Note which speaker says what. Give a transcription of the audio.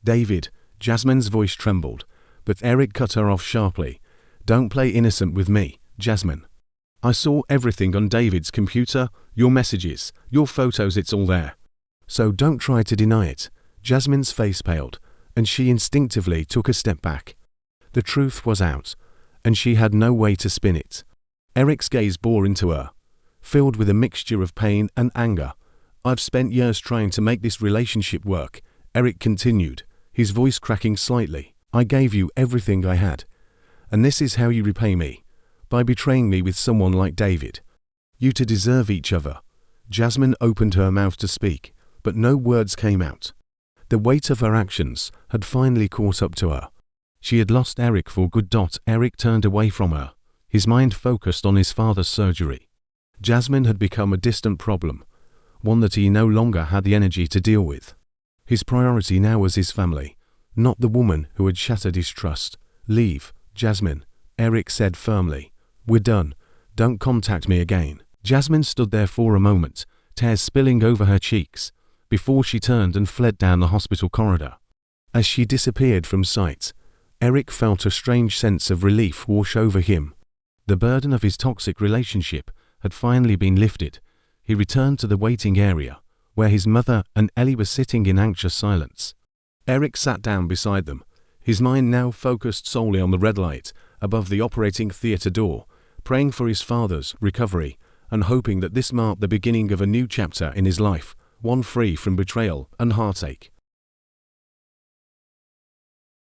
Speaker 1: David, Jasmine's voice trembled, but Eric cut her off sharply. Don't play innocent with me, Jasmine. I saw everything on David's computer, your messages, your photos, it's all there. So don't try to deny it. Jasmine's face paled, and she instinctively took a step back. The truth was out, and she had no way to spin it. Eric's gaze bore into her, filled with a mixture of pain and anger. I've spent years trying to make this relationship work, Eric continued, his voice cracking slightly. I gave you everything I had. And this is how you repay me, by betraying me with someone like David. You two deserve each other. Jasmine opened her mouth to speak, but no words came out. The weight of her actions had finally caught up to her. She had lost Eric for good. Eric turned away from her, his mind focused on his father's surgery. Jasmine had become a distant problem, one that he no longer had the energy to deal with. His priority now was his family, not the woman who had shattered his trust. Leave, Jasmine, Eric said firmly. We're done. Don't contact me again. Jasmine stood there for a moment, tears spilling over her cheeks, before she turned and fled down the hospital corridor. As she disappeared from sight, Eric felt a strange sense of relief wash over him. The burden of his toxic relationship had finally been lifted. He returned to the waiting area, where his mother and Ellie were sitting in anxious silence. Eric sat down beside them, his mind now focused solely on the red light above the operating theatre door, praying for his father's recovery and hoping that this marked the beginning of a new chapter in his life, one free from betrayal and heartache.